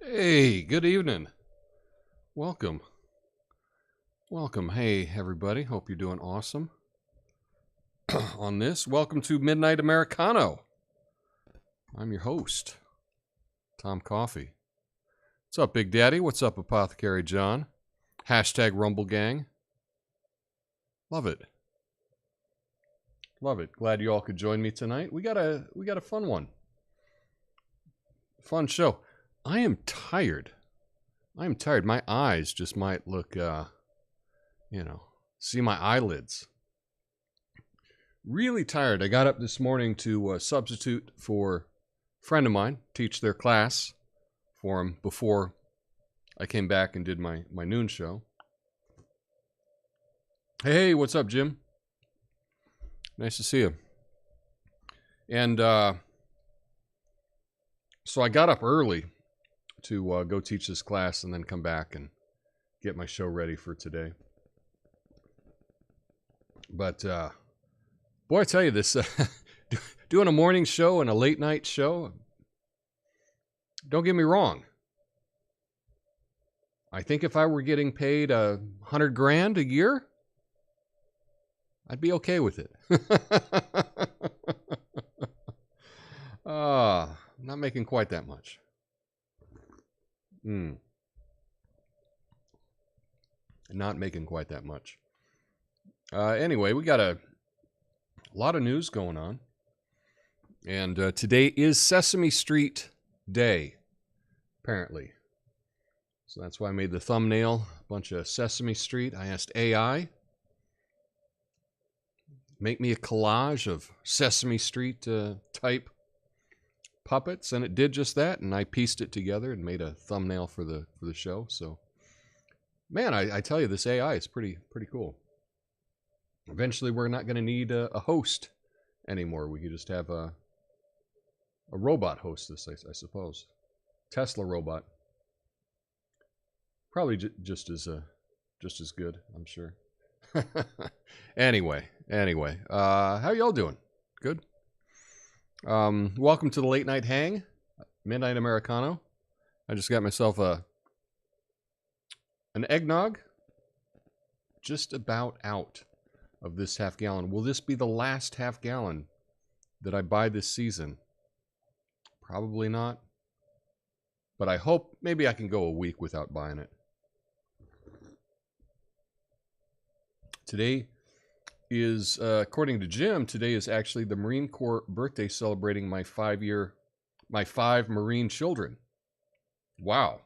Hey, good evening. Welcome. Welcome. Hey, everybody. Hope you're doing awesome on this. Welcome to Midnight Americano. I'm your host, Tom Coffey. What's up, Big Daddy? What's up, Apothecary John? Hashtag Rumble Gang. Love it. Love it. Glad you all could join me tonight. We got a fun one. Fun show. I am tired. My eyes just might look, see my eyelids. Really tired. I got up this morning to substitute for a friend of mine, teach their class for him before I came back and did my noon show. Hey, what's up, Jim? Nice to see you. And so I got up early to go teach this class and then come back and get my show ready for today. But, boy, I tell you, this doing a morning show and a late night show, don't get me wrong. I think if I were getting paid $100,000 a year, I'd be okay with it. Not making quite that much. Not making quite that much. Anyway, we got a lot of news going on. And today is Sesame Street Day, apparently. So that's why I made the thumbnail, a bunch of Sesame Street. I asked AI, make me a collage of Sesame Street type puppets, and it did just that, and I pieced it together and made a thumbnail for the show. So, man, I tell you, this AI is pretty cool. Eventually, we're not going to need a host anymore. We could just have a robot host this, I suppose. Tesla robot. Probably just as good, I'm sure. Anyway, how y'all doing? Good. Welcome to the late night hang, Midnight Americano. I just got myself an eggnog. Just about out of this half gallon. Will this be the last half gallon that I buy this season? Probably not. But I hope maybe I can go a week without buying it. Today is, according to Jim, today is actually the Marine Corps birthday, celebrating my 5 Marine children. Wow.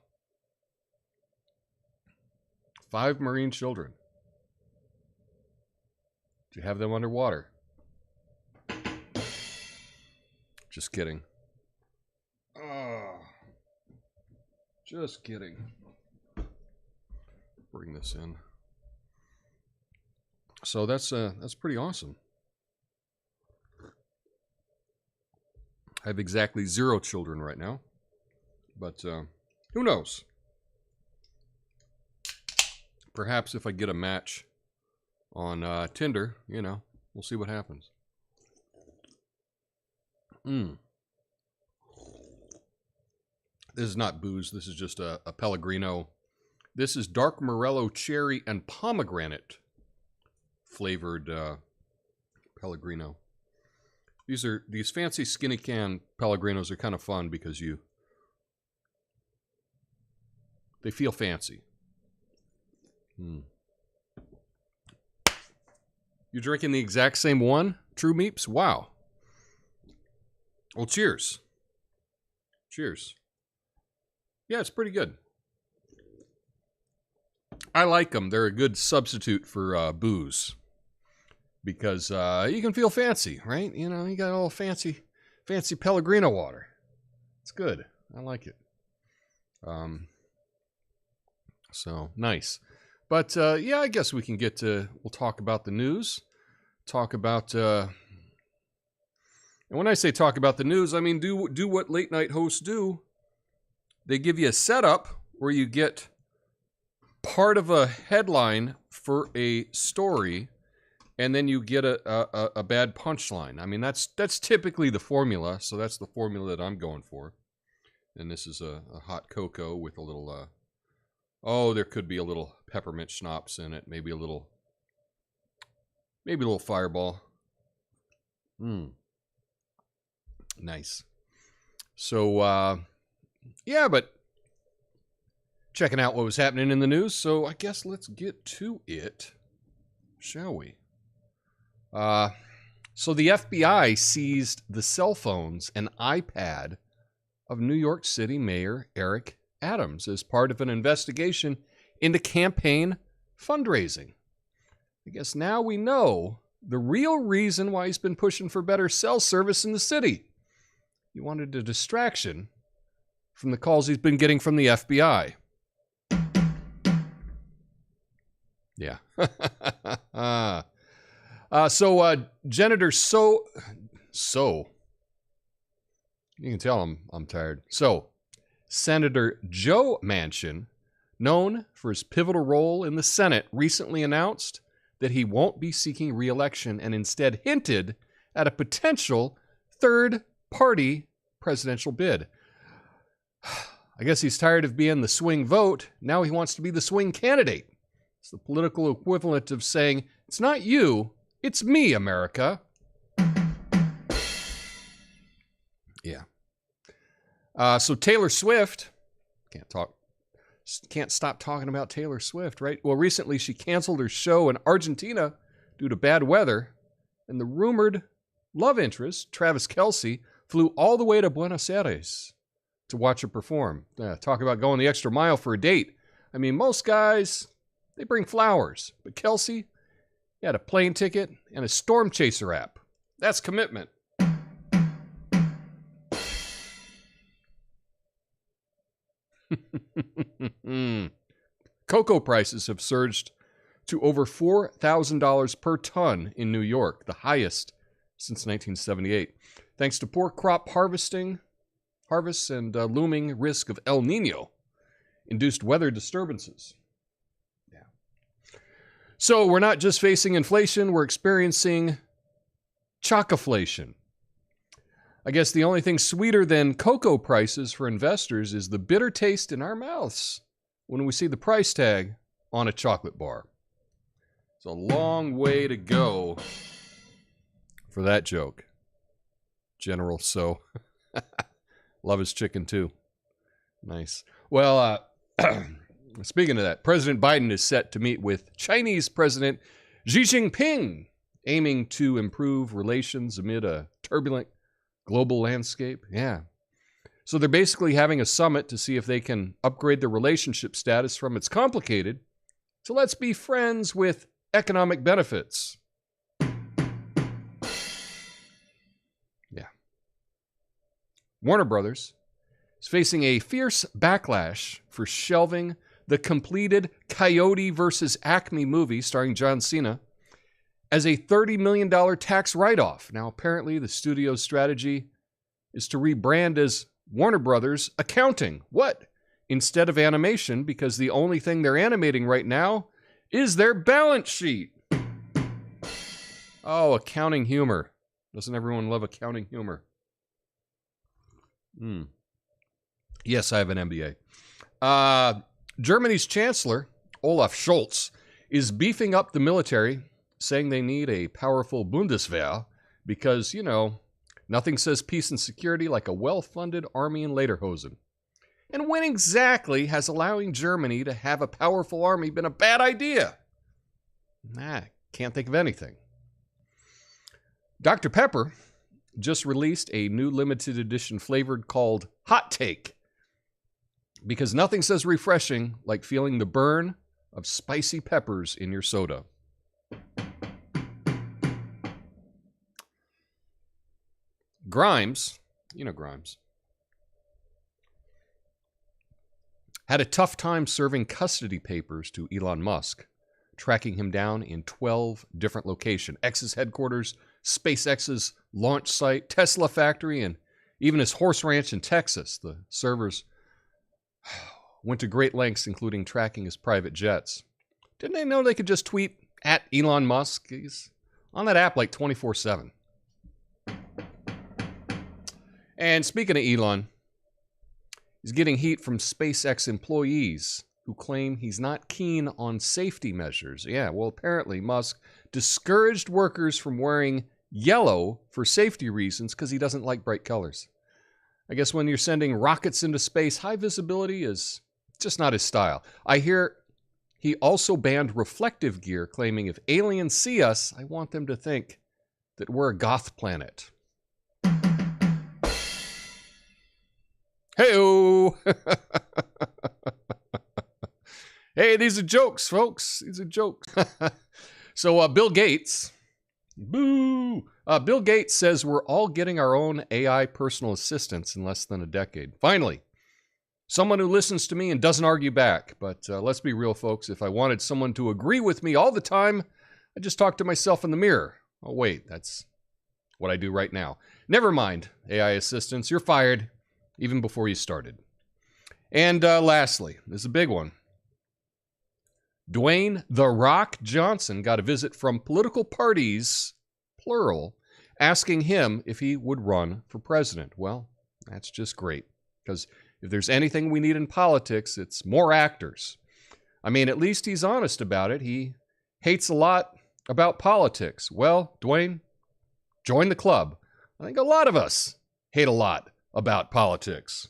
5 Marine children. Do you have them underwater? Just kidding. Just kidding. Bring this in. So that's pretty awesome. I have exactly 0 children right now, but who knows? Perhaps if I get a match on Tinder, we'll see what happens. This is not booze. This is just a Pellegrino. This is dark Morello cherry and pomegranate flavored Pellegrino. These fancy skinny can Pellegrinos are kind of fun because they feel fancy. You drinking the exact same one, True Meeps? Wow. Well, cheers. Cheers. Yeah, it's pretty good. I like them. They're a good substitute for booze. Because you can feel fancy, right? You got a little fancy Pellegrino water. It's good. I like it. So, nice. But, yeah, I guess we'll talk about the news. Talk about, and when I say talk about the news, I mean do what late night hosts do. They give you a setup where you get part of a headline for a story, and then you get a bad punchline. I mean, that's typically the formula, so that's the formula that I'm going for. And this is a hot cocoa with a little, oh, there could be a little peppermint schnapps in it. Maybe a little Fireball. Nice. So, yeah, but checking out what was happening in the news. So I guess let's get to it, shall we? So the FBI seized the cell phones and iPad of New York City Mayor Eric Adams as part of an investigation into campaign fundraising. I guess now we know the real reason why he's been pushing for better cell service in the city. He wanted a distraction from the calls he's been getting from the FBI. Yeah. Janitor So, you can tell I'm tired. So, Senator Joe Manchin, known for his pivotal role in the Senate, recently announced that he won't be seeking re-election and instead hinted at a potential third-party presidential bid. I guess he's tired of being the swing vote. Now he wants to be the swing candidate. It's the political equivalent of saying, it's not you, it's me, America. Yeah. So Taylor Swift, can't stop talking about Taylor Swift, right? Well, recently she canceled her show in Argentina due to bad weather, and the rumored love interest, Travis Kelce, flew all the way to Buenos Aires to watch her perform. Talk about going the extra mile for a date. I mean, most guys, they bring flowers, but Kelce had a plane ticket and a storm chaser app. That's commitment. Cocoa prices have surged to over $4,000 per ton in New York, the highest since 1978, thanks to poor crop harvests and looming risk of El Nino-induced weather disturbances. Yeah. So we're not just facing inflation, we're experiencing chockaflation. I guess the only thing sweeter than cocoa prices for investors is the bitter taste in our mouths when we see the price tag on a chocolate bar. It's a long way to go for that joke. General So. Love his chicken too. Nice. Well, speaking of that, President Biden is set to meet with Chinese President Xi Jinping, aiming to improve relations amid a turbulent global landscape. Yeah. So they're basically having a summit to see if they can upgrade their relationship status from it's complicated to let's be friends with economic benefits. Yeah. Warner Brothers is facing a fierce backlash for shelving the completed Coyote vs. Acme movie starring John Cena as a $30 million tax write-off. Now, apparently, the studio's strategy is to rebrand as Warner Brothers Accounting. What? Instead of animation, because the only thing they're animating right now is their balance sheet. Oh, accounting humor. Doesn't everyone love accounting humor? Yes, I have an MBA. Germany's Chancellor, Olaf Scholz, is beefing up the military, saying they need a powerful Bundeswehr because, nothing says peace and security like a well-funded army in Lederhosen. And when exactly has allowing Germany to have a powerful army been a bad idea? Can't think of anything. Dr. Pepper just released a new limited edition flavored called Hot Take, because nothing says refreshing like feeling the burn of spicy peppers in your soda. Grimes, Grimes, had a tough time serving custody papers to Elon Musk, tracking him down in 12 different locations. X's headquarters, SpaceX's launch site, Tesla factory, and even his horse ranch in Texas. The servers went to great lengths, including tracking his private jets. Didn't they know they could just tweet at Elon Musk? He's on that app like 24/7. And speaking of Elon, He's getting heat from SpaceX employees who claim he's not keen on safety measures. Yeah, well, apparently Musk discouraged workers from wearing yellow for safety reasons because he doesn't like bright colors. I guess when you're sending rockets into space, high visibility is just not his style. I hear he also banned reflective gear, claiming if aliens see us, I want them to think that we're a goth planet. Hey-o! Hey, these are jokes, folks. These are jokes. So Bill Gates, boo! Bill Gates says we're all getting our own AI personal assistants in less than a decade. Finally, someone who listens to me and doesn't argue back. But let's be real, folks. If I wanted someone to agree with me all the time, I'd just talk to myself in the mirror. Oh, wait, that's what I do right now. Never mind, AI assistants. You're fired even before you started. And lastly, this is a big one. Dwayne "The Rock" Johnson got a visit from political parties, plural, asking him if he would run for president. Well, that's just great, because if there's anything we need in politics, it's more actors. I mean, at least he's honest about it. He hates a lot about politics. Well, Dwayne, join the club. I think a lot of us hate a lot about politics.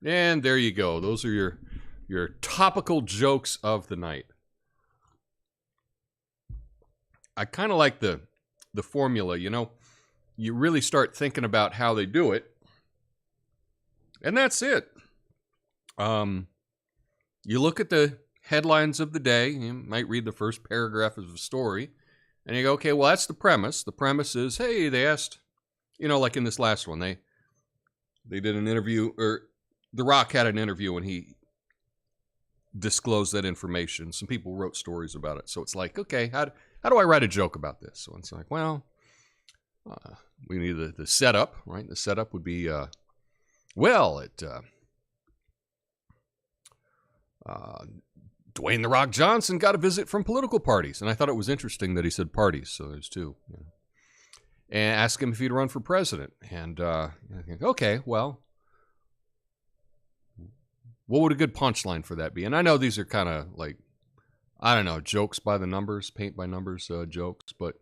And there you go. Those are your topical jokes of the night. I kind of like the formula, you know. You really start thinking about how they do it. And that's it. You look at the headlines of the day. You might read the first paragraph of a story. And you go, okay, well, that's the premise. The premise is, hey, they asked, you know, like in this last one, they did an interview, or The Rock had an interview and he disclosed that information. Some people wrote stories about it. So it's like, okay, how do I write a joke about this? So it's like, well, we need the setup, right? The setup would be, Dwayne "The Rock" Johnson got a visit from political parties. And I thought it was interesting that he said parties. So there's two. You know. And ask him if he'd run for president. And I think, okay, well, what would a good punchline for that be? And I know these are kind of like, I don't know, jokes by the numbers, paint by numbers jokes. But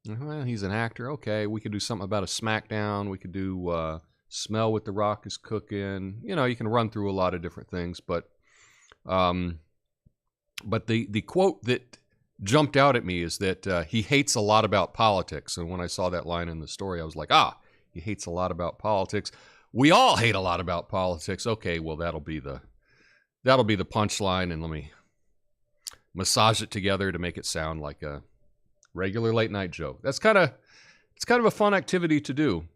well, he's an actor. Okay, we could do something about a SmackDown. We could do smell what The Rock is cooking. You know, you can run through a lot of different things. But the quote that jumped out at me is that he hates a lot about politics. And when I saw that line in the story, I was like, he hates a lot about politics. We all hate a lot about politics. Okay, well, that'll be the punchline, and let me massage it together to make it sound like a regular late night joke. It's kind of a fun activity to do.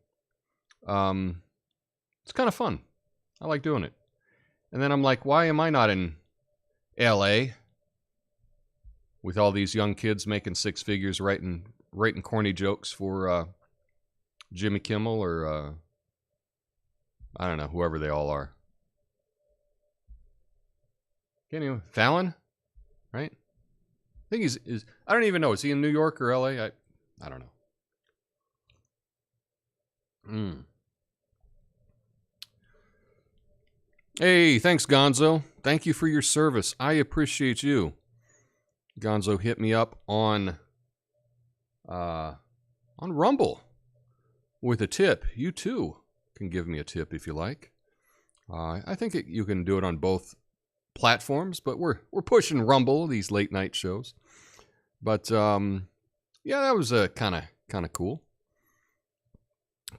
It's kind of fun. I like doing it. And then I'm like, why am I not in LA with all these young kids making six figures writing corny jokes for Jimmy Kimmel or I don't know, whoever they all are. Can't even, Fallon, right? I think he's I don't even know. Is he in New York or LA? I don't know. Hey, thanks, Gonzo. Thank you for your service. I appreciate you. Gonzo hit me up on Rumble with a tip. You too can give me a tip if you like. I think you can do it on both platforms, but we're pushing Rumble, these late night shows. But yeah, that was kind of cool,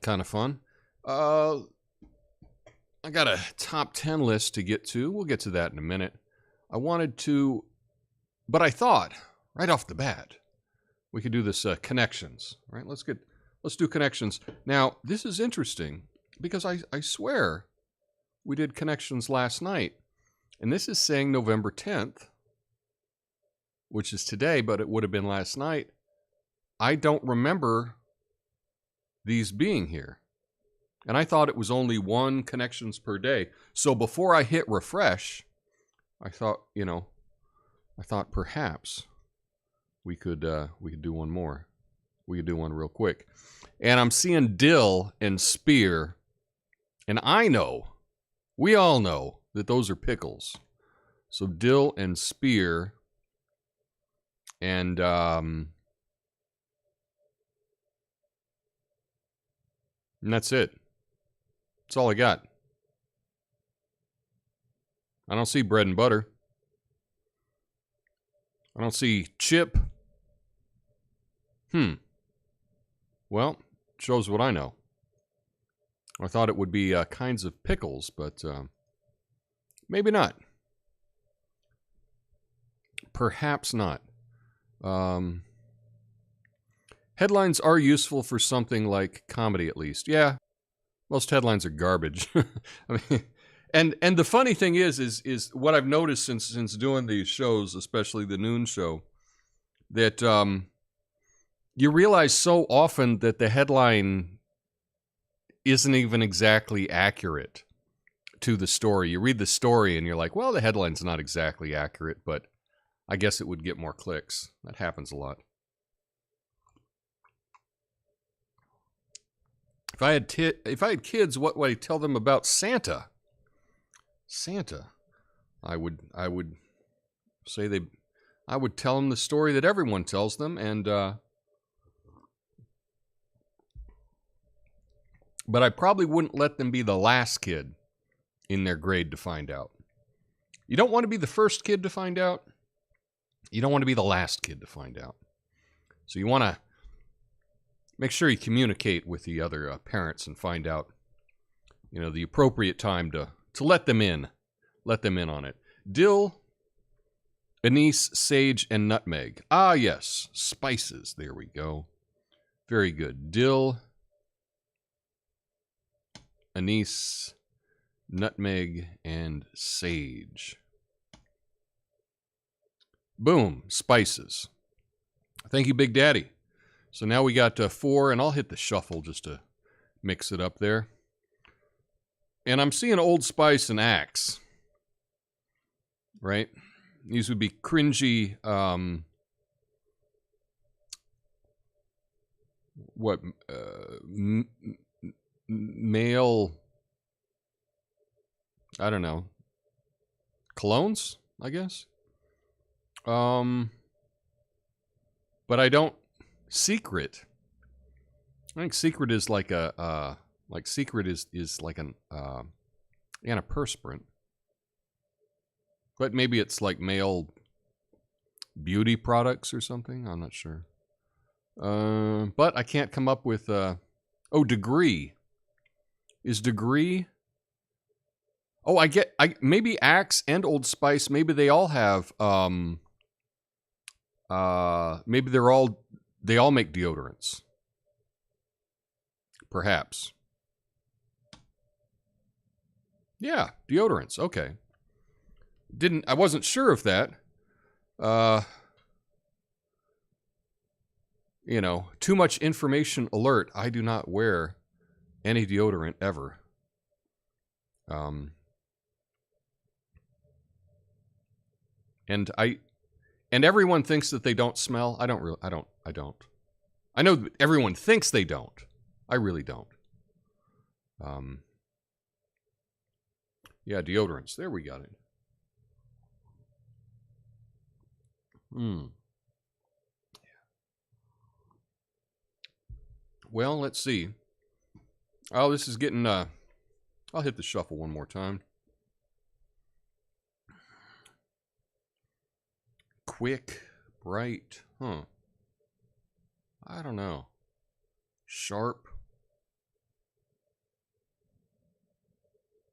kind of fun. I got a top 10 list to get to. We'll get to that in a minute. But I thought right off the bat we could do this connections, right? Let's do connections. Now, this is interesting because I swear we did connections last night, and this is saying November 10th, which is today, but it would have been last night. I don't remember these being here. And I thought it was only one connections per day. So before I hit refresh, I thought, I thought perhaps we could do one more. We could do one real quick. And I'm seeing dill and spear, and I know, we all know that those are pickles. So dill and spear, and that's it. That's all I got. I don't see bread and butter. I don't see chip. Well, shows what I know. I thought it would be kinds of pickles, but maybe not. Perhaps not. Headlines are useful for something like comedy, at least. Yeah, most headlines are garbage. I mean, and the funny thing is what I've noticed since doing these shows, especially the noon show, that you realize so often that the headline isn't even exactly accurate to the story. You read the story and you're like, well, the headline's not exactly accurate, but I guess it would get more clicks. That happens a lot. If I had kids, what would I tell them about Santa? Santa, I would say I would tell them the story that everyone tells them, and but I probably wouldn't let them be the last kid in their grade to find out. You don't want to be the first kid to find out. You don't want to be the last kid to find out. So you want to make sure you communicate with the other parents and find out, the appropriate time to let them in. Let them in on it. Dill, anise, sage, and nutmeg. Ah, yes. Spices. There we go. Very good. Dill, anise, nutmeg, and sage. Boom. Spices. Thank you, Big Daddy. So now we got 4, and I'll hit the shuffle just to mix it up there. And I'm seeing Old Spice and Axe. Right? These would be cringy, male, I don't know, colognes, I guess. But I don't, Secret. I think Secret is like Secret is like an antiperspirant. But maybe it's like male beauty products or something. I'm not sure. But I can't come up with... Degree. Is Degree... Oh, maybe Axe and Old Spice, maybe they all have... maybe they all make deodorants. Perhaps. Yeah, deodorants. Okay. I wasn't sure of that. Too much information alert. I do not wear any deodorant ever. And everyone thinks that they don't smell. I don't. I know everyone thinks they don't. I really don't. Yeah, deodorants. There we got it. Well, let's see. Oh, this is getting, I'll hit the shuffle one more time. Quick, bright, I don't know. Sharp.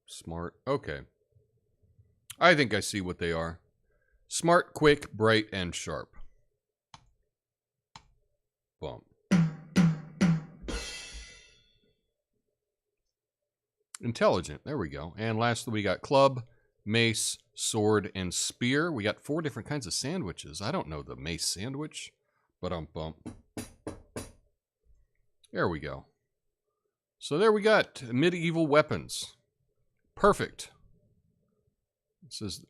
Smart. Okay. I think I see what they are. Smart, quick, bright, and sharp. Bump. Intelligent. There we go. And lastly, we got club, mace, sword, and spear. We got 4 different kinds of sandwiches. I don't know the mace sandwich, but bump. There we go. So there we got medieval weapons. Perfect. It says,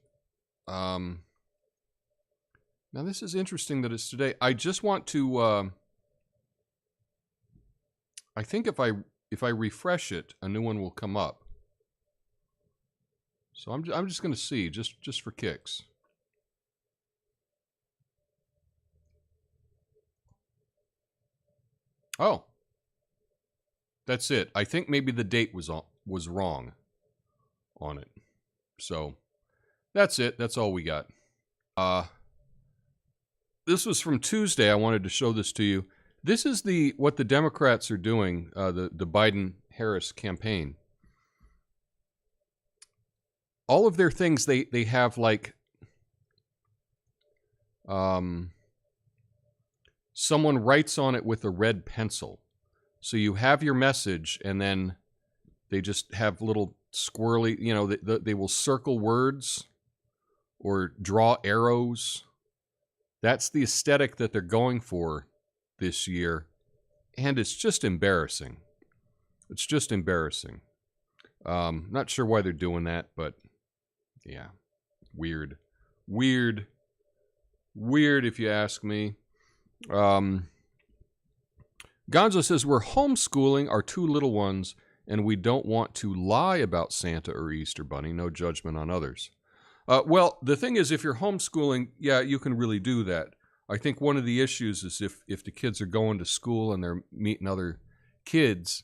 Now, this is interesting that it's today. I just want to, I think if I refresh it, a new one will come up. So I'm just going to see, just for kicks. Oh, that's it. I think maybe the date was wrong on it. So that's it. That's all we got. This was from Tuesday. I wanted to show this to you. This is what the Democrats are doing, the Biden-Harris campaign. All of their things, they have like someone writes on it with a red pencil. So you have your message, and then they just have little squirrely, you know, they will circle words or draw arrows. That's the aesthetic that they're going for this year, and it's just embarrassing. It's just embarrassing. Not sure why they're doing that, but yeah, weird if you ask me. Gonzo says, we're homeschooling our two little ones, and we don't want to lie about Santa or Easter Bunny. No judgment on others. Well, the thing is, if you're homeschooling, yeah, you can really do that. I think one of the issues is if the kids are going to school and they're meeting other kids,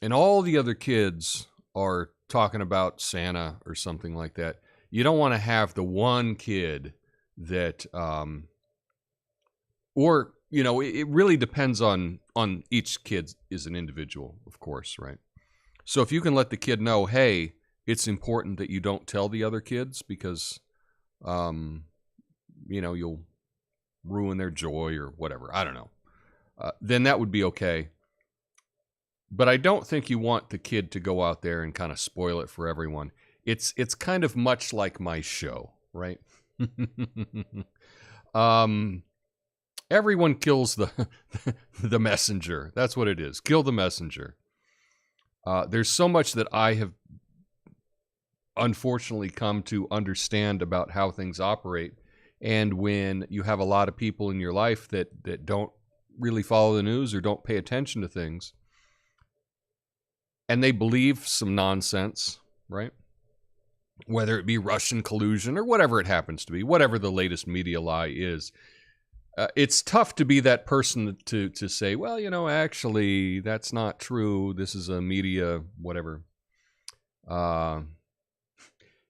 and all the other kids are talking about Santa or something like that, you don't want to have the one kid that, or, you know, it really depends on each kid is an individual, of course, right? So if you can let the kid know, hey, it's important that you don't tell the other kids because, you know, you'll ruin their joy or whatever. I don't know. Then that would be okay. But I don't think you want the kid to go out there and kind of spoil it for everyone. It's kind of much like my show, right? Everyone kills the messenger. That's what it is. Kill the messenger. There's so much that I have unfortunately come to understand about how things operate. And when you have a lot of people in your life that don't really follow the news or don't pay attention to things, and they believe some nonsense, right? Whether it be Russian collusion or whatever it happens to be, whatever the latest media lie is, it's tough to be that person to say, well, you know, actually, that's not true. This is a media, whatever.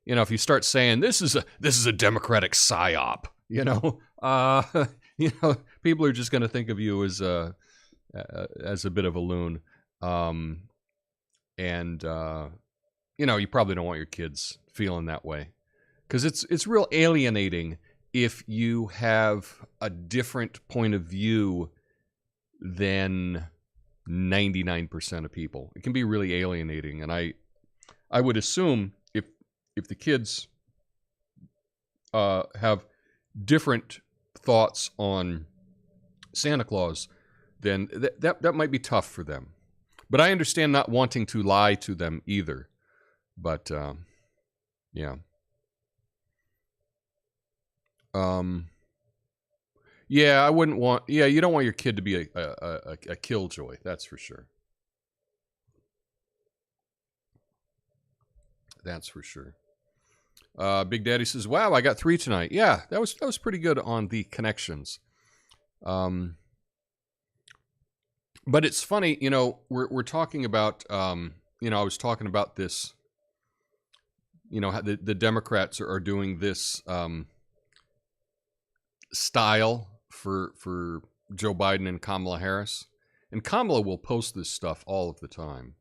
You know, if you start saying this is a Democratic psyop, you know, you know, people are just going to think of you as a bit of a loon, and you know, you probably don't want your kids feeling that way, because it's real alienating if you have a different point of view than 99% of people. It can be really alienating, and I would assume if the kids have different thoughts on Santa Claus, then that might be tough for them. But I understand not wanting to lie to them either. But yeah. Yeah, I wouldn't want. Yeah, you don't want your kid to be a killjoy. That's for sure. That's for sure. Big Daddy says, "Wow, I got 3 tonight." Yeah, that was pretty good on the connections. But it's funny, you know, we're talking about, you know, I was talking about this, you know, how the Democrats are doing this style for Joe Biden and Kamala Harris, and Kamala will post this stuff all of the time.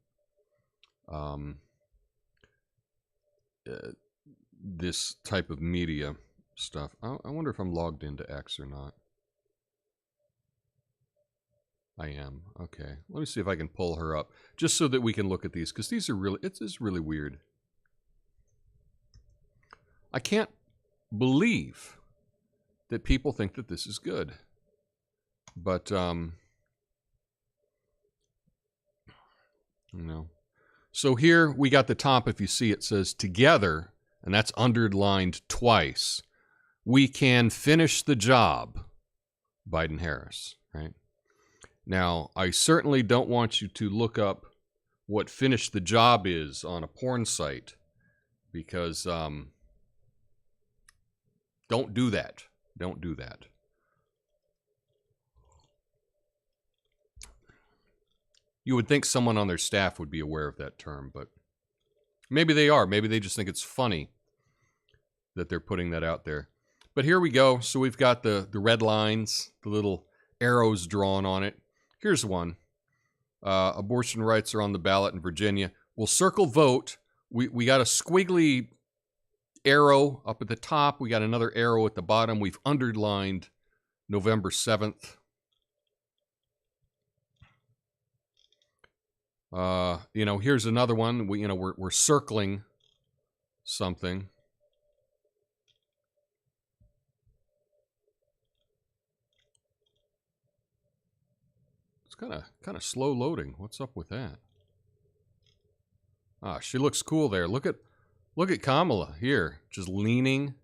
This type of media stuff. I wonder if I'm logged into X or not. I am. Okay. Let me see if I can pull her up, just so that we can look at these, because these are really, it's really weird. I can't believe that people think that this is good. But, you know. So here we got the top, if you see it says together, and that's underlined twice. we can finish the job, Biden-Harris, right? Now, I certainly don't want you to look up what finish the job is on a porn site, because don't do that. Don't do that. You would think someone on their staff would be aware of that term, but maybe they are. Maybe they just think it's funny that they're putting that out there. But here we go. So we've got the red lines, the little arrows drawn on it. Here's one. Abortion rights are on the ballot in Virginia. We'll circle vote. We got a squiggly arrow up at the top. We got another arrow at the bottom. We've underlined November 7th. Here's another one. We're circling something. It's kind of slow loading. What's up with that? Ah, she looks cool there. Look at Kamala here, just leaning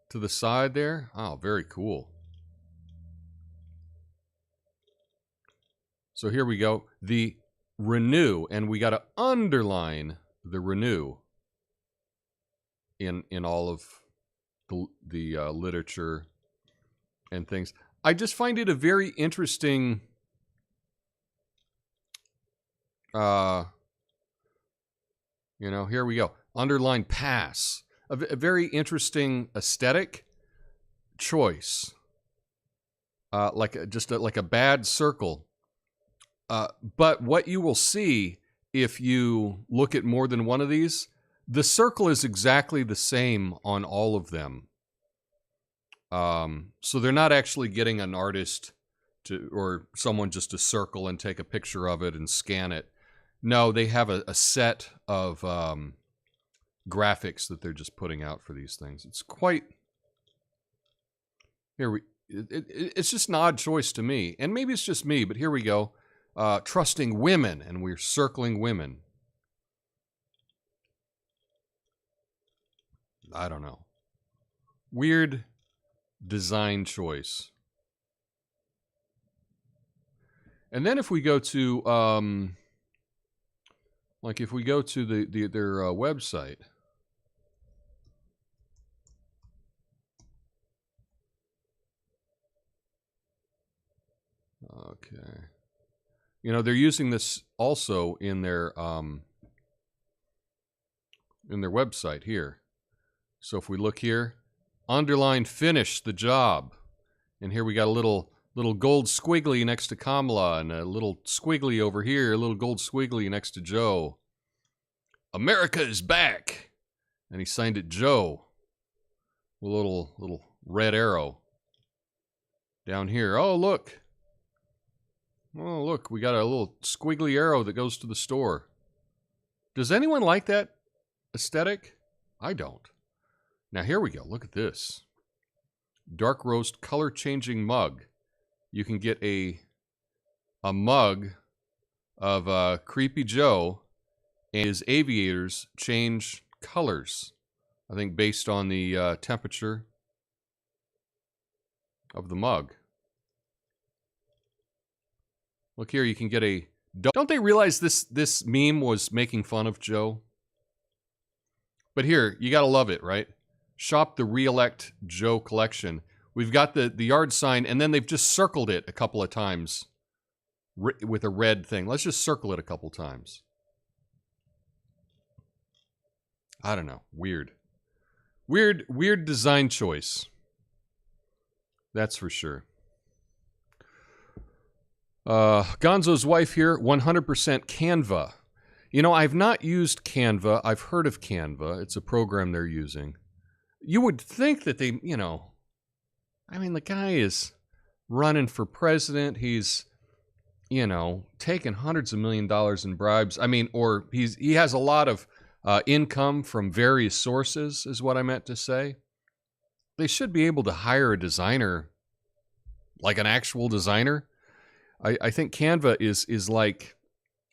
to the side there. Oh, very cool. So here we go. The renew, and we got to underline the renew in all of the literature and things. I just find it a very interesting here we go. Underline pass. A very interesting aesthetic choice. Like a bad circle. But what you will see if you look at more than one of these, the circle is exactly the same on all of them. So they're not actually getting an artist or someone just to circle and take a picture of it and scan it. No, they have a set of graphics that they're just putting out for these things. It's quite... It's just an odd choice to me. And maybe it's just me, but here we go. Trusting women, and we're circling women. I don't know. Weird design choice. And then if we go to, if we go to their website. Okay. They're using this also in their website here. So if we look here, underline finish the job. And here we got a little gold squiggly next to Kamala and a little squiggly over here, a little gold squiggly next to Joe. America is back. And he signed it Joe. A little red arrow down here. Oh, look. Oh, look, we got a little squiggly arrow that goes to the store. Does anyone like that aesthetic? I don't. Now, here we go. Look at this. Dark roast color-changing mug. You can get a mug of Creepy Joe, and his aviators change colors, I think, based on the temperature of the mug. Look here, you can get a... Don't they realize this meme was making fun of Joe? But here, you gotta love it, right? Shop the Re-elect Joe collection. We've got the yard sign, and then they've just circled it a couple of times with a red thing. Let's just circle it a couple times. I don't know. Weird. Weird design choice. That's for sure. Gonzo's wife here, 100% Canva. I've not used Canva. I've heard of Canva. It's a program they're using. You would think that they, the guy is running for president. He's, taking hundreds of $1 millions in bribes. Or he has a lot of income from various sources, is what I meant to say. They should be able to hire a designer, like an actual designer. I think Canva is like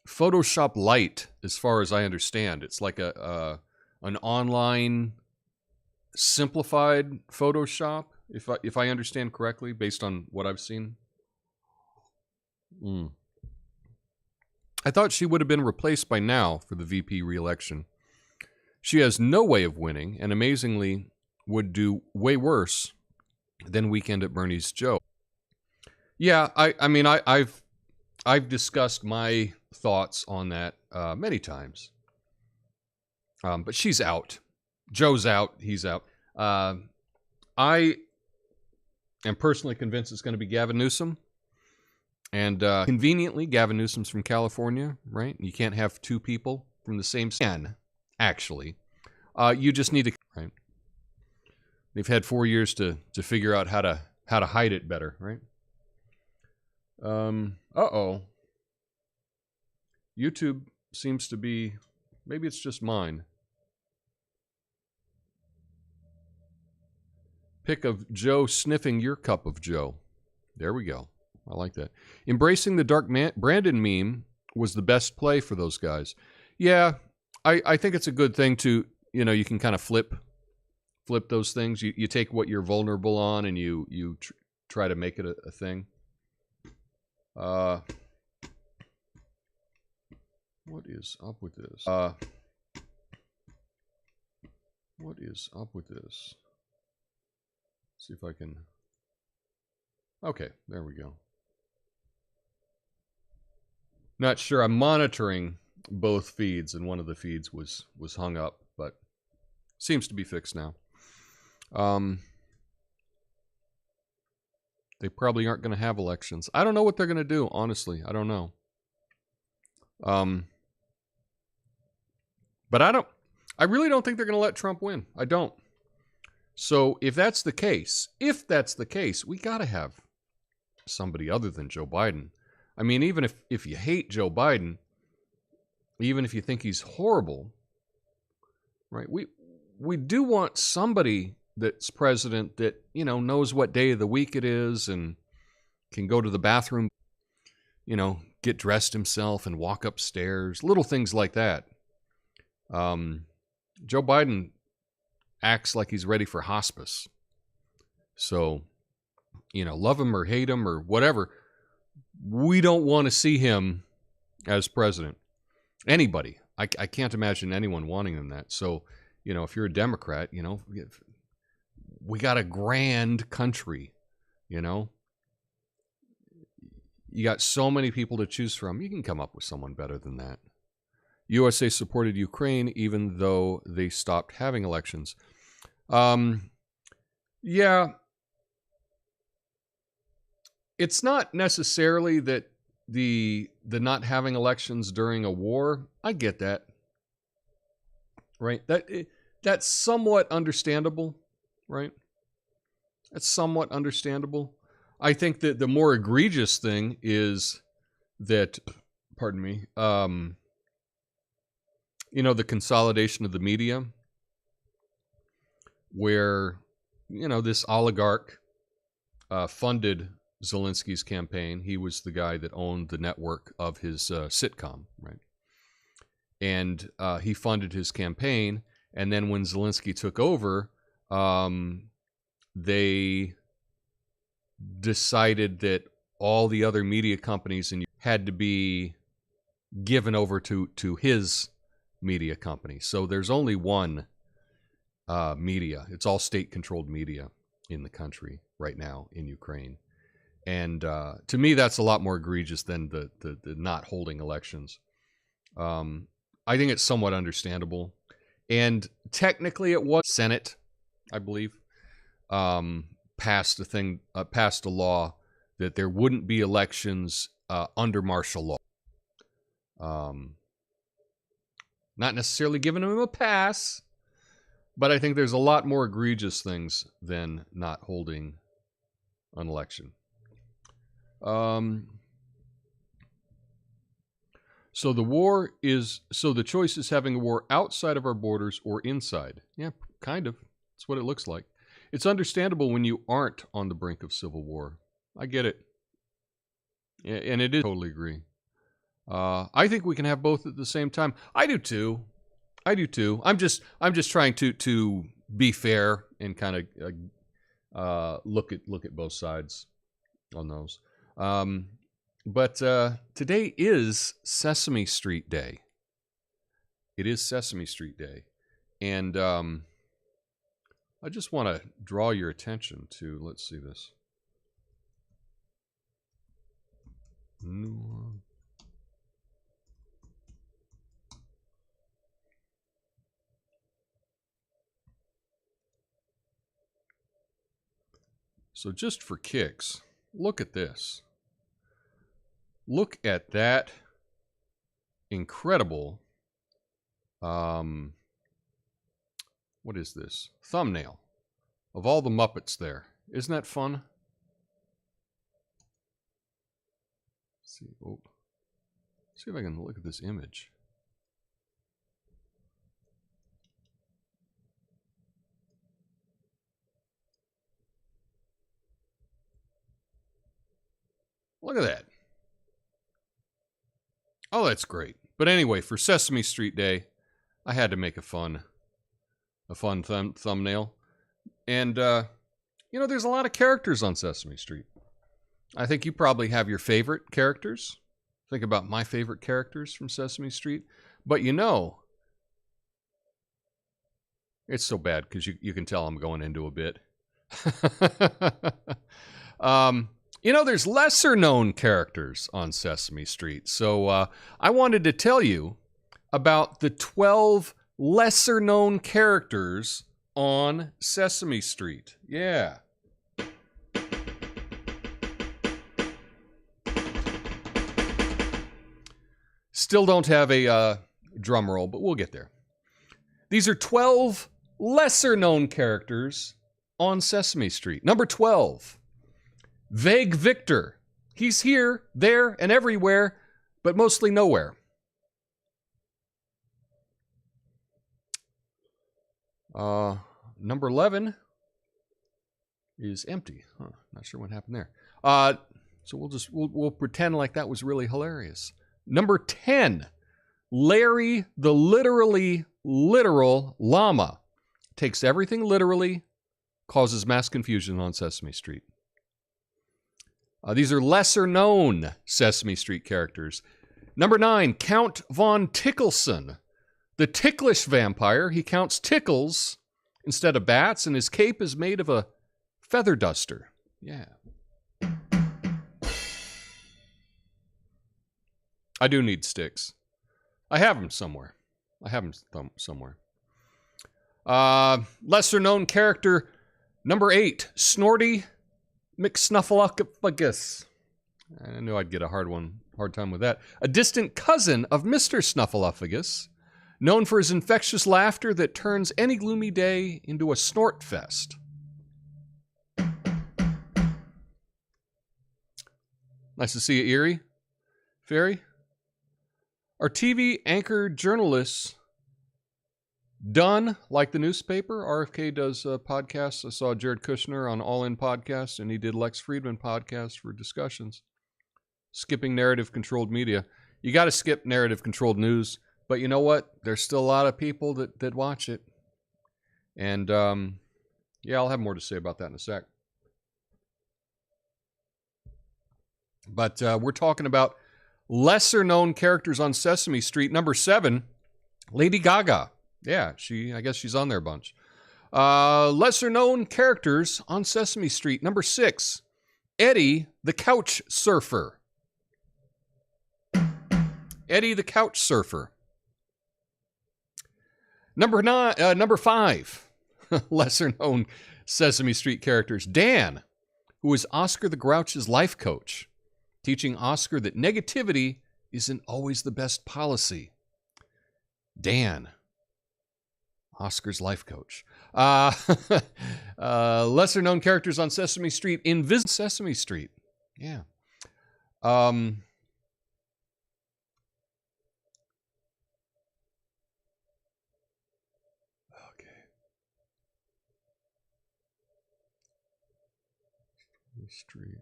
Photoshop Lite, as far as I understand. It's like an online simplified Photoshop, if I understand correctly, based on what I've seen. I thought she would have been replaced by now for the VP re-election. She has no way of winning, and amazingly would do way worse than Weekend at Bernie's Joe. Yeah, I mean, I've discussed my thoughts on that many times. But she's out. Joe's out. He's out. I am personally convinced it's going to be Gavin Newsom. And conveniently, Gavin Newsom's from California, right? You can't have two people from the same state. Actually, you just need to, right? They've had 4 years to figure out how to hide it better, right? YouTube seems to be, maybe it's just mine. Pic of Joe sniffing your cup of Joe. There we go. I like that. Embracing the Dark Brandon meme was the best play for those guys. Yeah, I think it's a good thing to, you can kind of flip those things. You take what you're vulnerable on and you try to make it a thing. What is up with this? What is up with this? See if I can. Okay, there we go. Not sure. I'm monitoring both feeds, and one of the feeds was hung up, but seems to be fixed now. They probably aren't going to have elections. I don't know what they're going to do, honestly. I don't know. But I really don't think they're going to let Trump win. I don't. So if that's the case, we got to have somebody other than Joe Biden. I mean, even if you hate Joe Biden, even if you think he's horrible, right? We do want somebody that's president that, knows what day of the week it is and can go to the bathroom, get dressed himself and walk upstairs, little things like that. Joe Biden acts like he's ready for hospice. So, love him or hate him or whatever, we don't want to see him as president. Anybody. I can't imagine anyone wanting him that. So, if you're a Democrat, we got a grand country, You got so many people to choose from. You can come up with someone better than that. USA supported Ukraine even though they stopped having elections. Yeah. It's not necessarily that the not having elections during a war. I get that. Right? That's somewhat understandable, right? That's somewhat understandable. I think that the more egregious thing is that, pardon me, the consolidation of the media, where, this oligarch funded Zelensky's campaign. He was the guy that owned the network of his sitcom, right? And he funded his campaign. And then when Zelensky took over, they decided that all the other media companies had to be given over to his media company. So there's only one media. It's all state-controlled media in the country right now in Ukraine. And to me, that's a lot more egregious than the not holding elections. I think it's somewhat understandable. And technically it was Senate, I believe, passed a law that there wouldn't be elections under martial law. Not necessarily giving him a pass, but I think there's a lot more egregious things than not holding an election. So the choice is having a war outside of our borders or inside. Yeah, kind of. That's what it looks like. It's understandable when you aren't on the brink of civil war. I get it. And it is. I totally agree. I think we can have both at the same time. I do too. I'm just trying to be fair, and kind of look at both sides on those. But today is Sesame Street Day. It is Sesame Street Day. And I just want to draw your attention to, let's see this. So just for kicks, look at this. Look at that incredible, what is this? Thumbnail of all the Muppets there. Isn't that fun? Let's see. Oh. See if I can look at this image. Look at that. Oh, that's great. But anyway, for Sesame Street Day, I had to make a fun thumbnail. And, you know, there's a lot of characters on Sesame Street. I think you probably have your favorite characters. Think about my favorite characters from Sesame Street. But you know, it's so bad because you can tell I'm going into a bit. You know, there's lesser known characters on Sesame Street. So I wanted to tell you about the 12 lesser known characters on Sesame Street. Yeah. Still don't have a drum roll, but we'll get there. These are 12 lesser known characters on Sesame Street. Number 12. Vague Victor. He's here, there, and everywhere, but mostly nowhere. Number 11 is empty. Huh, not sure what happened there. So we'll pretend like that was really hilarious. Number 10, Larry the literal llama. Takes everything literally, causes mass confusion on Sesame Street. These are lesser known Sesame Street characters. Number 9, Count Von Tickleson. The ticklish vampire. He counts tickles instead of bats, and his cape is made of a feather duster. Yeah. I do need sticks. I have them somewhere. Lesser known character. Number 8, Snorty McSnuffleupagus. I knew I'd get a hard time with that. A distant cousin of Mr. Snuffleupagus, known for his infectious laughter that turns any gloomy day into a snort fest. Nice to see you, Erie. Fairy. Our TV anchor journalists done like the newspaper. RFK does podcasts. I saw Jared Kushner on All In Podcast, and he did Lex Friedman podcast for discussions. Skipping narrative-controlled media. You got to skip narrative-controlled news, but you know what? There's still a lot of people that watch it. And, yeah, I'll have more to say about that in a sec. But we're talking about lesser-known characters on Sesame Street. Number 7, Lady Gaga. Yeah, I guess she's on there a bunch. Lesser-known characters on Sesame Street. Number 6, Eddie the Couch Surfer. Eddie the Couch Surfer. Number 5, lesser-known Sesame Street characters. Dan, who is Oscar the Grouch's life coach, teaching Oscar that negativity isn't always the best policy. Dan, Oscar's life coach. Lesser known characters on Sesame Street. Invisible Sesame Street. Yeah. Okay. Street.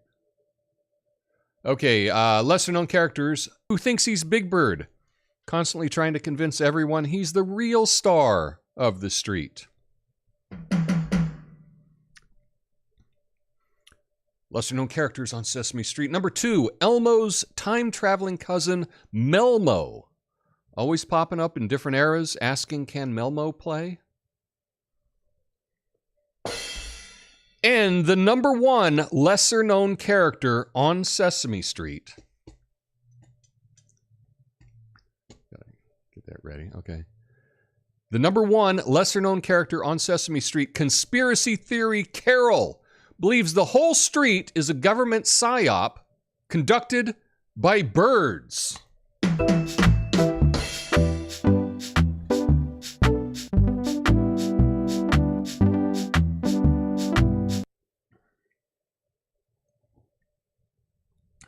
Okay, lesser known characters. Who thinks he's Big Bird? Constantly trying to convince everyone he's the real star of the street. Lesser known characters on Sesame Street. Number 2, Elmo's time-traveling cousin, Melmo. Always popping up in different eras, asking, can Melmo play? And the number 1 lesser known character on Sesame Street. Gotta get that ready. Okay. The number 1 lesser known character on Sesame Street, conspiracy theory Carol, believes the whole street is a government psyop conducted by birds.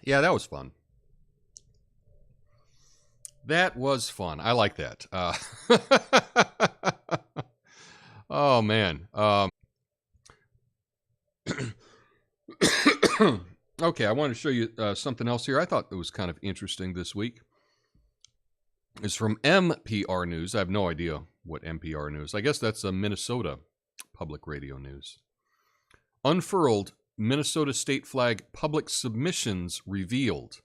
Yeah, that was fun. That was fun. I like that. Oh, man. Okay, I want to show you something else here. I thought it was kind of interesting this week. It's from MPR News. I have no idea what MPR News. I guess that's a Minnesota public radio news. Unfurled Minnesota state flag public submissions revealed.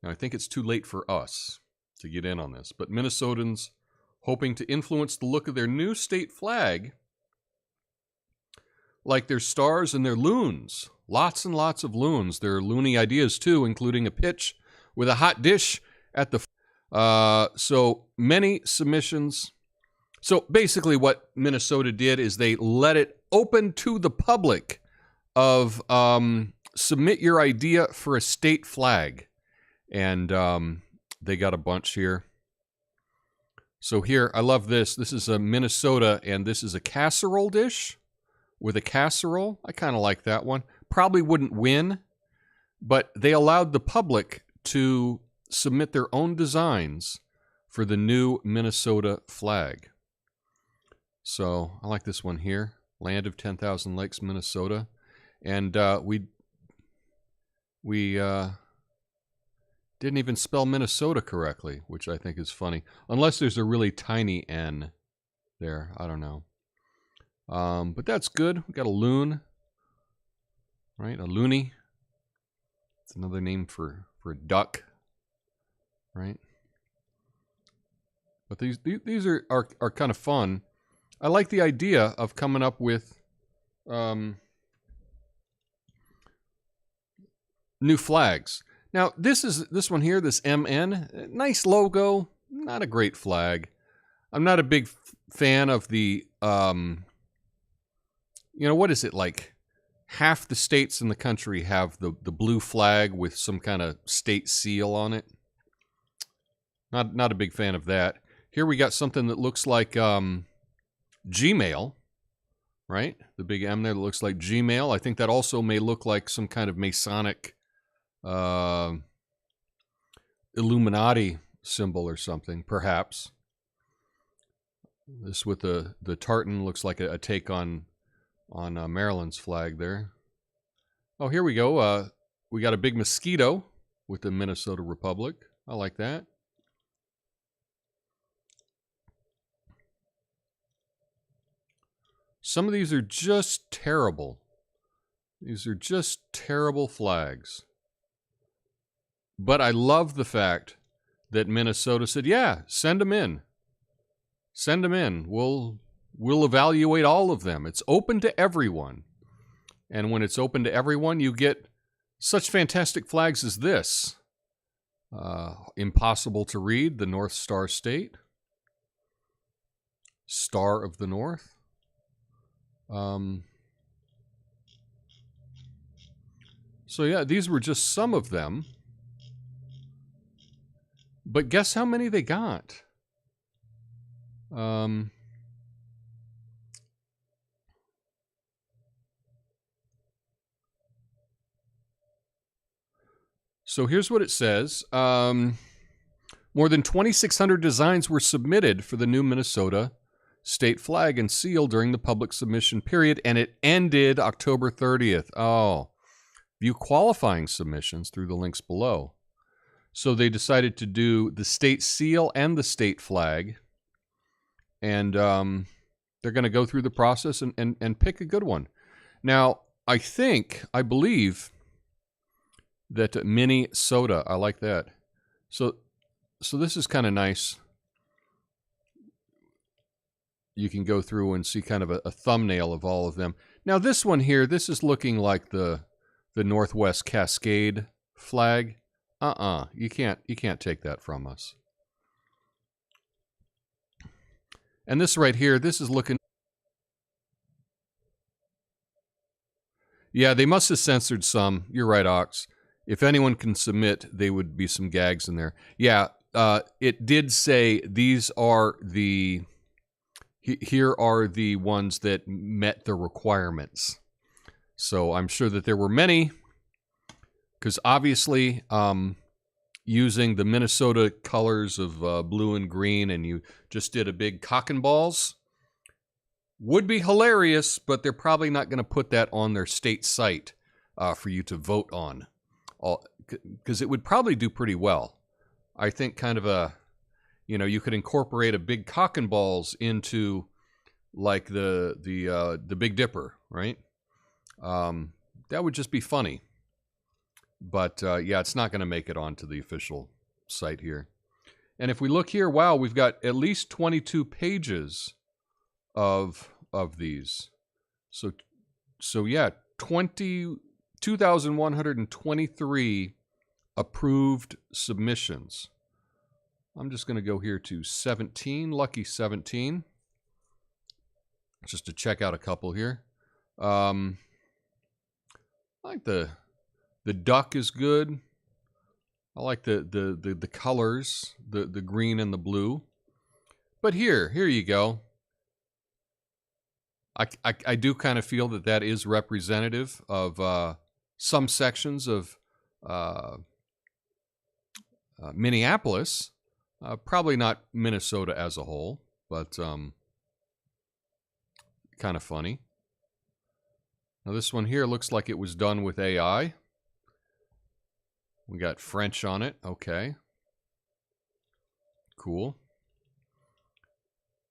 Now, I think it's too late for us to get in on this, but Minnesotans hoping to influence the look of their new state flag, like their stars and their loons. Lots and lots of loons. There are loony ideas, too, including a pitch with a hot dish at the... So many submissions. So basically what Minnesota did is they let it open to the public of submit your idea for a state flag. And they got a bunch here. So here, I love this. This is a Minnesota, and this is a casserole dish with a casserole. I kind of like that one. Probably wouldn't win, but they allowed the public to submit their own designs for the new Minnesota flag. So I like this one here. Land of 10,000 Lakes, Minnesota. And we didn't even spell Minnesota correctly, which I think is funny. Unless there's a really tiny N there. I don't know. But that's good. We got a loon. Right? A loony. It's another name for a duck. Right? But these are kind of fun. I like the idea of coming up with new flags. Now, this one here, this MN, nice logo, not a great flag. I'm not a big fan of the, what is it, like half the states in the country have the blue flag with some kind of state seal on it. Not a big fan of that. Here we got something that looks like Gmail, right? The big M there that looks like Gmail. I think that also may look like some kind of Masonic Illuminati symbol or something, perhaps. This with the tartan looks like a take on Maryland's flag there. Oh, here we go. We got a big mosquito with the Minnesota Republic. I like that. Some of these are just terrible. These are just terrible flags. But I love the fact that Minnesota said, yeah, send them in. Send them in. We'll evaluate all of them. It's open to everyone. And when it's open to everyone, you get such fantastic flags as this. Impossible to read, the North Star State. Star of the North. So yeah, these were just some of them. But guess how many they got? So here's what it says. More than 2,600 designs were submitted for the new Minnesota state flag and seal during the public submission period, and it ended October 30th. Oh, view qualifying submissions through the links below. So they decided to do the state seal and the state flag, and they're going to go through the process and pick a good one. Now, I believe That mini soda, I like that. So this is kind of nice. You can go through and see kind of a thumbnail of all of them. Now this one here, this is looking like the Northwest Cascade flag. You can't take that from us. And this right here, this is looking. Yeah, they must have censored some. You're right, Ox. If anyone can submit, they would be some gags in there. Yeah, it did say these are the. Here are the ones that met the requirements. So I'm sure that there were many, because obviously using the Minnesota colors of blue and green, and you just did a big cock and balls, would be hilarious, but they're probably not going to put that on their state site for you to vote on, because it would probably do pretty well. I think kind of a, you could incorporate a big cock and balls into like the Big Dipper, right? That would just be funny. But yeah, it's not going to make it onto the official site here. And if we look here, wow, we've got at least 22 pages of these. So yeah, 2,123 approved submissions. I'm just going to go here to 17, lucky 17, just to check out a couple here. I like the duck is good. I like the colors, the green and the blue. But here you go. I do kind of feel that is representative of some sections of Minneapolis. Probably not Minnesota as a whole, but kind of funny. Now this one here looks like it was done with AI. We got French on it. Okay. Cool.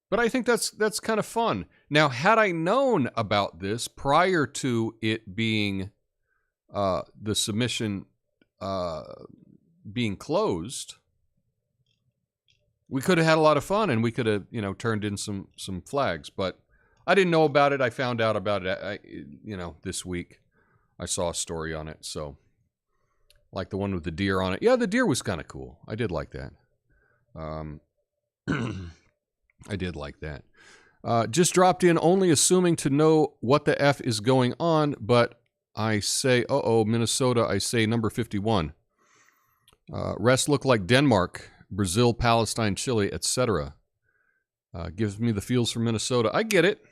But I think that's kind of fun. Now, had I known about this prior to it being the submission being closed, we could have had a lot of fun, and we could have, turned in some flags. But I didn't know about it. I found out about it, this week. I saw a story on it. So, like the one with the deer on it. Yeah, the deer was kind of cool. I did like that. I did like that. Just dropped in, only assuming to know what the F is going on, but I say, Minnesota, I say number 51. Rest look like Denmark, Brazil, Palestine, Chile, etc. Gives me the feels for Minnesota. I get it.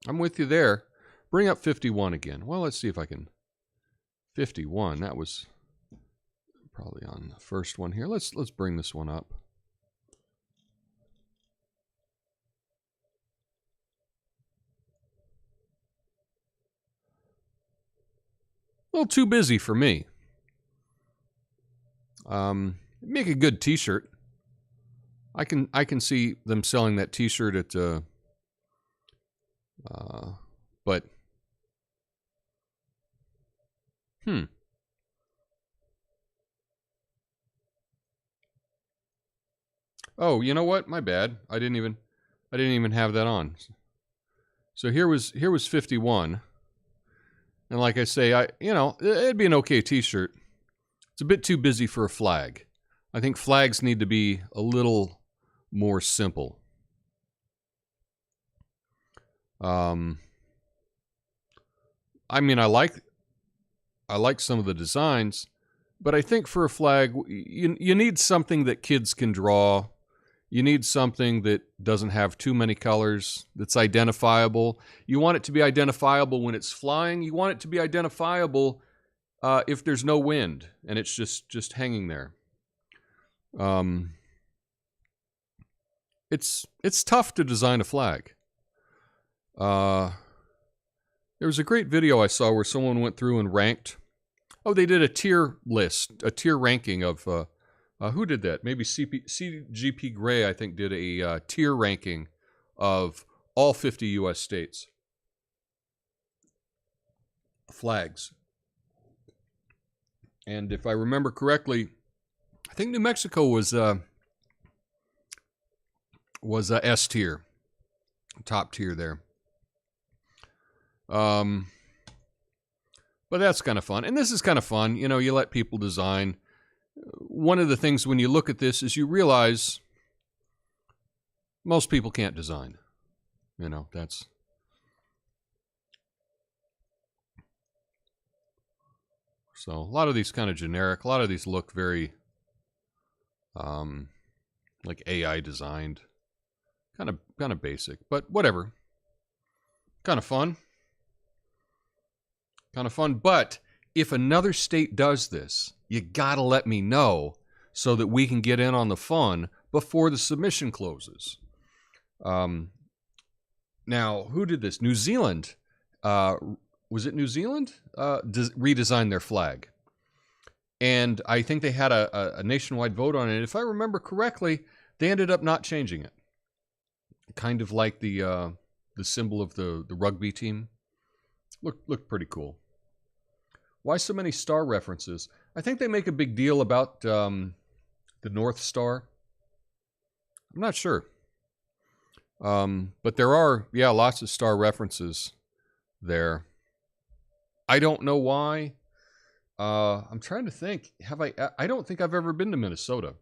I'm with you there. Bring up 51 again. Well, let's see if I can. 51, that was probably on the first one here. Let's bring this one up. A little too busy for me. Make a good T-shirt. I can see them selling that T-shirt at but Oh, you know what? My bad. I didn't even have that on. So here was 51. And like I say, it'd be an okay T-shirt. It's a bit too busy for a flag. I think flags need to be a little more simple. I like some of the designs, but I think for a flag, you need something that kids can draw. You need something that doesn't have too many colors, that's identifiable. You want it to be identifiable when it's flying. You want it to be identifiable if there's no wind and it's just hanging there. It's tough to design a flag. There was a great video I saw where someone went through and ranked. Oh, they did a tier list, a tier ranking of... who did that? Maybe CGP Grey, I think, did a tier ranking of all 50 U.S. states. Flags. And if I remember correctly, I think New Mexico was S tier, top tier there. But that's kind of fun. And this is kind of fun. You know, you let people design. One of the things when you look at this is you realize most people can't design. You know, that's... So a lot of these kind of generic. A lot of these look very like AI designed. Kind of basic, but whatever. Kind of fun. Kind of fun. But if another state does this, you gotta let me know so that we can get in on the fun before the submission closes. Now, who did this? New Zealand. Was it New Zealand? Redesigned their flag. And I think they had a nationwide vote on it. If I remember correctly, they ended up not changing it. Kind of like the symbol of the rugby team. Looked pretty cool. Why so many star references? I think they make a big deal about the North Star. I'm not sure. But there are, yeah, lots of star references there. I don't know why. I'm trying to think. I don't think I've ever been to Minnesota.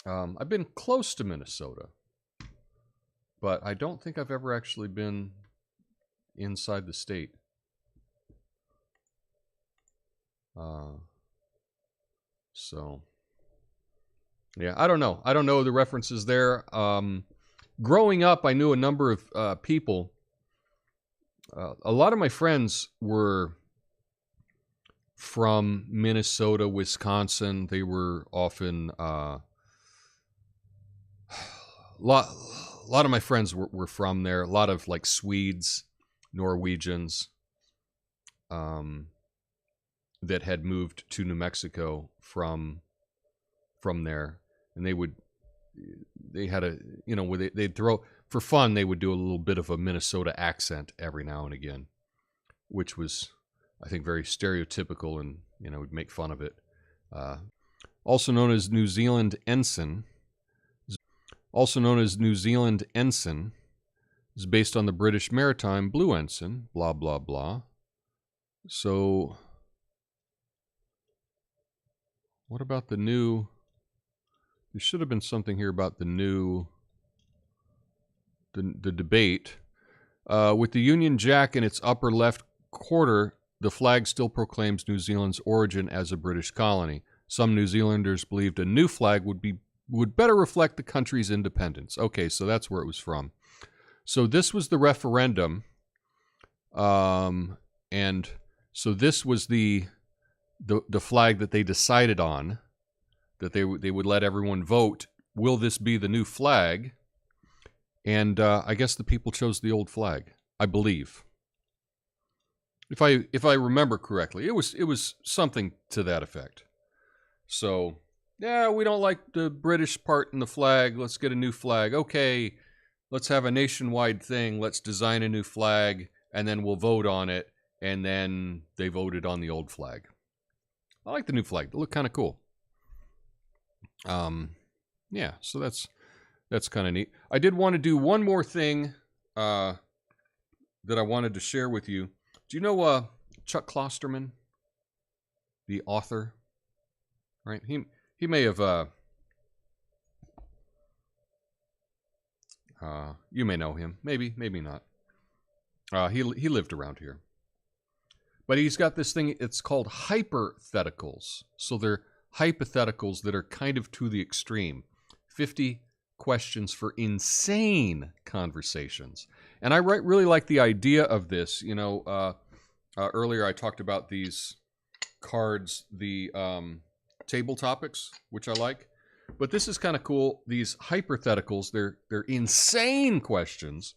I've been close to Minnesota. But I don't think I've ever actually been inside the state. So, yeah, I don't know. I don't know the references there. Growing up, I knew a number of people. A lot of my friends were from Minnesota, Wisconsin. They were often... A lot of my friends were from there. A lot of like Swedes, Norwegians, that had moved to New Mexico from there, and they had a, you know, they'd throw, for fun, they would do a little bit of a Minnesota accent every now and again, which was, I think, very stereotypical, and, you know, would make fun of it. Also known as New Zealand ensign. Also known as New Zealand ensign, is based on the British maritime blue ensign, blah, blah, blah. So, what about the new... There should have been something here about the new... The debate. With the Union Jack in its upper left quarter, the flag still proclaims New Zealand's origin as a British colony. Some New Zealanders believed a new flag would better reflect the country's independence. Okay, so that's where it was from. So this was the referendum, and so this was the flag that they decided on, that they would let everyone vote. Will this be the new flag? And I guess the people chose the old flag, I believe. If I remember correctly, it was something to that effect. So, yeah, we don't like the British part in the flag. Let's get a new flag. Okay, let's have a nationwide thing. Let's design a new flag, and then we'll vote on it. And then they voted on the old flag. I like the new flag. They look kind of cool. Yeah, so that's kind of neat. I did want to do one more thing that I wanted to share with you. Do you know Chuck Klosterman, the author? Right? He may have you may know him. Maybe not. He lived around here. But he's got this thing, it's called hypotheticals. So they're hypotheticals that are kind of to the extreme. 50 questions for insane conversations. And I really like the idea of this. You know, earlier I talked about these cards, the table topics, which I like. But this is kind of cool. These hypotheticals, they're insane questions.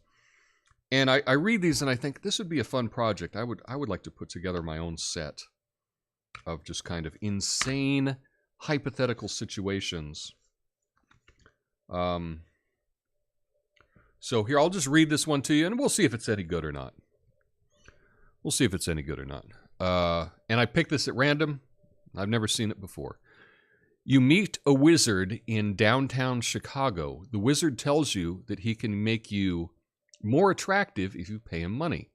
And I read these and I think this would be a fun project. I would like to put together my own set of just kind of insane hypothetical situations. So here, I'll just read this one to you, and we'll see if it's any good or not. We'll see if it's any good or not. and I picked this at random. I've never seen it before. You meet a wizard in downtown Chicago. The wizard tells you that he can make you more attractive if you pay him money.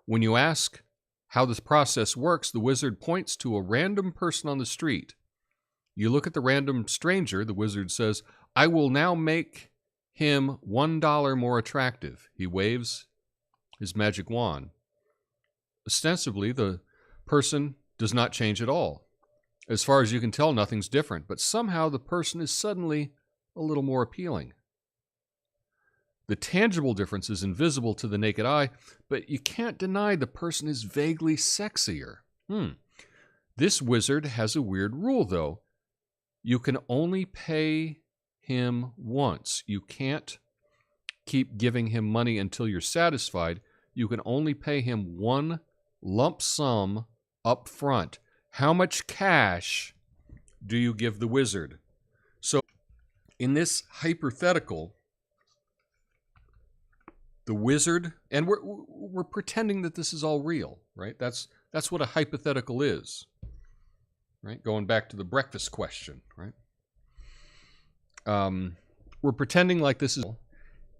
When you ask how this process works, the wizard points to a random person on the street. You look at the random stranger. The wizard says, I will now make him $1 more attractive. He waves his magic wand. Ostensibly, the person does not change at all. As far as you can tell, nothing's different, but somehow the person is suddenly a little more appealing. The tangible difference is invisible to the naked eye, but you can't deny the person is vaguely sexier. This wizard has a weird rule, though. You can only pay him once. You can't keep giving him money until you're satisfied. You can only pay him one lump sum up front. How much cash do you give the wizard? So in this hypothetical, the wizard, and we're pretending that this is all real, right? That's what a hypothetical is, right? Going back to the breakfast question, right? We're pretending like this is,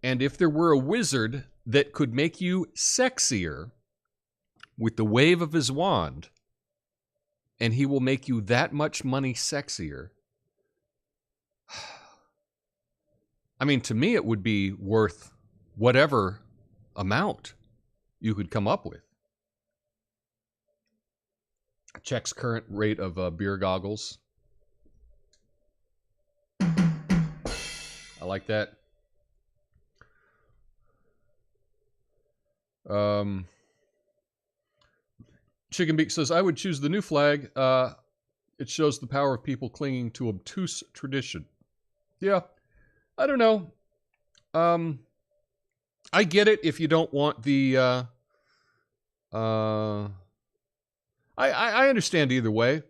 and if there were a wizard that could make you sexier with the wave of his wand, and he will make you that much money sexier, I mean, to me, it would be worth whatever amount you could come up with. Checks current rate of beer goggles. I like that. Chicken Beak says, I would choose the new flag. It shows the power of people clinging to obtuse tradition. Yeah, I don't know. I get it if you don't want the... I understand either way.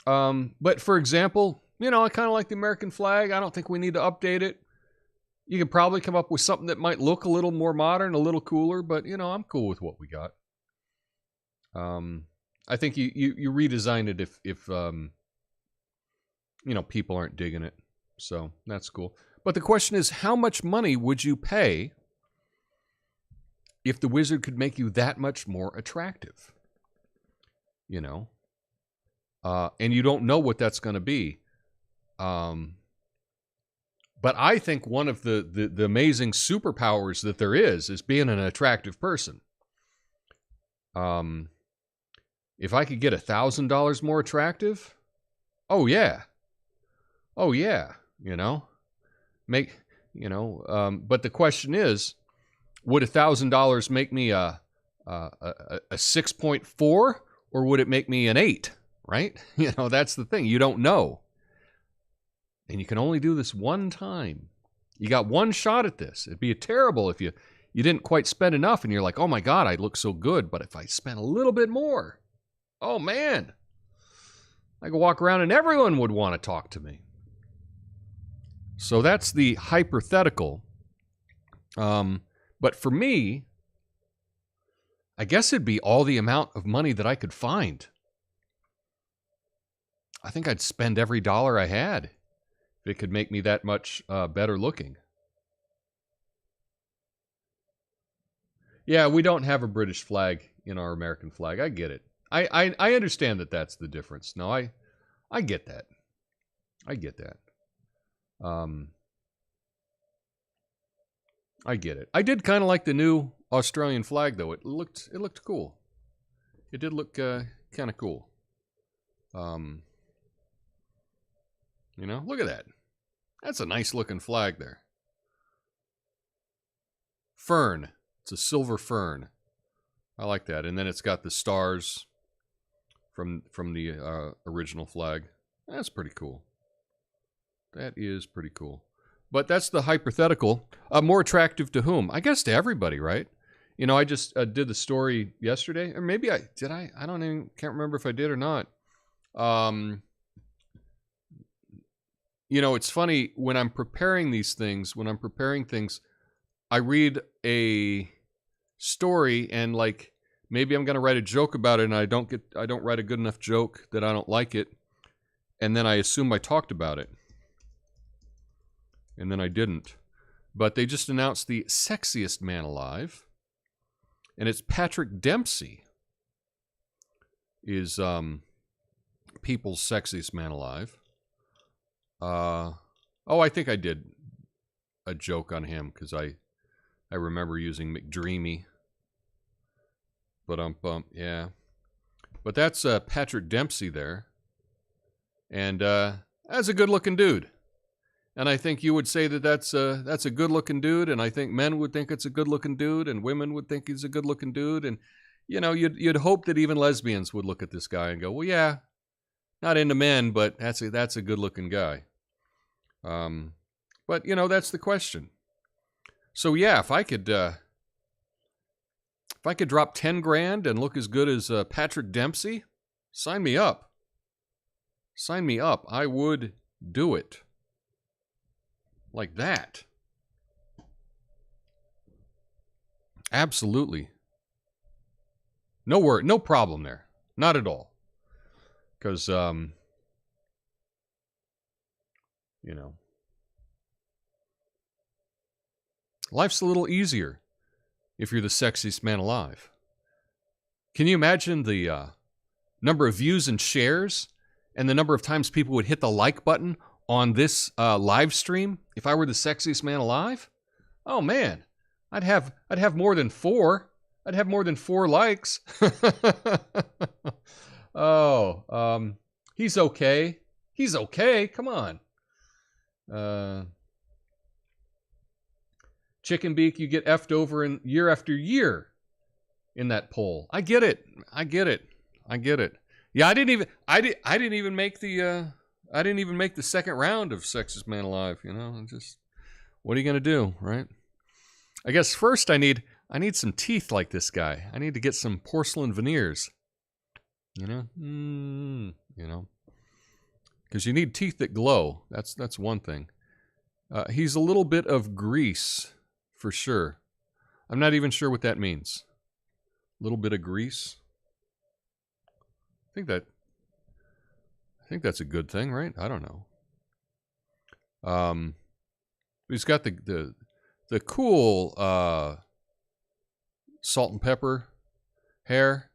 But for example, you know, I kind of like the American flag. I don't think we need to update it. You could probably come up with something that might look a little more modern, a little cooler, but, you know, I'm cool with what we got. I think you redesign it if you know, people aren't digging it. So that's cool. But the question is, how much money would you pay if the wizard could make you that much more attractive? You know? And you don't know what that's going to be. But I think one of the amazing superpowers that there is being an attractive person. If I could get $1,000 more attractive, oh yeah, you know, but the question is, would $1,000 make me a 6.4, or would it make me an 8? Right? You know, that's the thing. You don't know, and you can only do this one time. You got one shot at this. It'd be terrible if you didn't quite spend enough, and you're like, oh my God, I look so good. But if I spent a little bit more, oh man, I could walk around and everyone would want to talk to me. So that's the hypothetical. But for me, I guess it'd be all the amount of money that I could find. I think I'd spend every dollar I had if it could make me that much better looking. Yeah, we don't have a British flag in our American flag. I get it. I understand that that's the difference. No, I get that. I get that. I get it. I did kind of like the new Australian flag, though. It looked cool. It did look kind of cool. You know, look at that. That's a nice looking flag there. Fern. It's a silver fern. I like that. And then it's got the stars from the original flag. That's pretty cool. That is pretty cool. But that's the hypothetical. More attractive to whom? I guess to everybody, right? You know, I just did the story yesterday, or maybe I did. I don't even can't remember if I did or not. You know, it's funny when I'm preparing these things. When I'm preparing things, I read a story and like maybe I'm going to write a joke about it, and I don't write a good enough joke that I don't like it, and then I assume I talked about it, and then I didn't. But they just announced the sexiest man alive, and it's Patrick Dempsey is people's sexiest man alive. I think I did a joke on him because I remember using McDreamy. But yeah. But that's Patrick Dempsey there. And that's a good-looking dude. And I think you would say that that's a good-looking dude, and I think men would think it's a good-looking dude, and women would think he's a good-looking dude, and you know, you'd hope that even lesbians would look at this guy and go, well, yeah, not into men, but that's a good-looking guy. But you know, that's the question. So yeah, if I could drop 10 grand and look as good as Patrick Dempsey, sign me up. Sign me up. I would do it. Like that. Absolutely. No problem there. Not at all. Because, you know, life's a little easier if you're the sexiest man alive. Can you imagine the number of views and shares and the number of times people would hit the like button on this live stream if I were the sexiest man alive? Oh man, I'd have more than 4. I'd have more than 4 likes. Oh, he's okay. He's okay. Come on. Chicken Beak, you get effed over in year after year in that poll. I get it. Yeah, I didn't even make the second round of Sexiest Man Alive, you know. Just what are you gonna do, right? I guess first I need some teeth like this guy. I need to get some porcelain veneers. You know, because you need teeth that glow. That's one thing. He's a little bit of grease, for sure. I'm not even sure what that means. A little bit of grease. I think that's a good thing, right? I don't know. He's got the cool salt and pepper hair.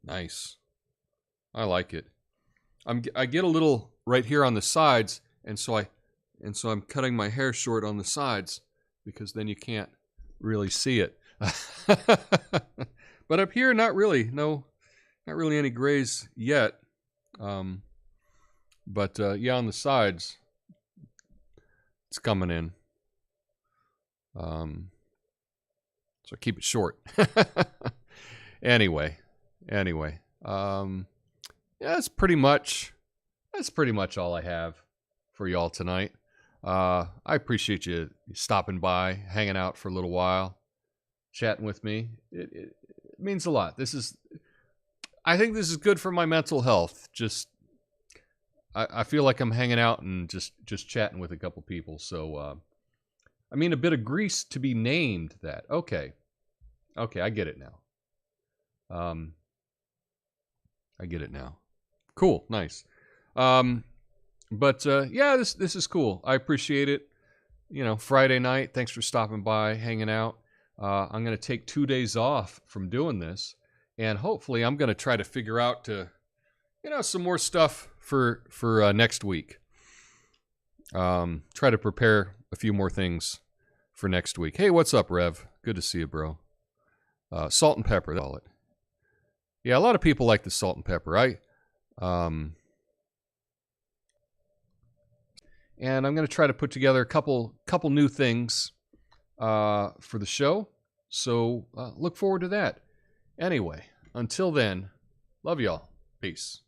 Nice. I like it. I get a little right here on the sides, and so I'm cutting my hair short on the sides because then you can't really see it. But up here, not really. No, not really any grays yet. But yeah, on the sides, it's coming in. So I keep it short. Anyway. Yeah, that's pretty much all I have for y'all tonight. I appreciate you stopping by, hanging out for a little while, chatting with me. It means a lot. I think this is good for my mental health. I feel like I'm hanging out and just chatting with a couple people. So, I mean, a bit of grease to be named that. Okay, I get it now. I get it now. Cool, nice. But yeah, this is cool. I appreciate it. You know, Friday night. Thanks for stopping by, hanging out. I'm going to take 2 days off from doing this, and hopefully, I'm going to try to figure out some more stuff for next week. Try to prepare a few more things for next week. Hey, what's up, Rev? Good to see you, bro. Salt and pepper, they call it. Yeah, a lot of people like the salt and pepper. And I'm going to try to put together a couple new things for the show. So look forward to that. Anyway, until then, love y'all. Peace.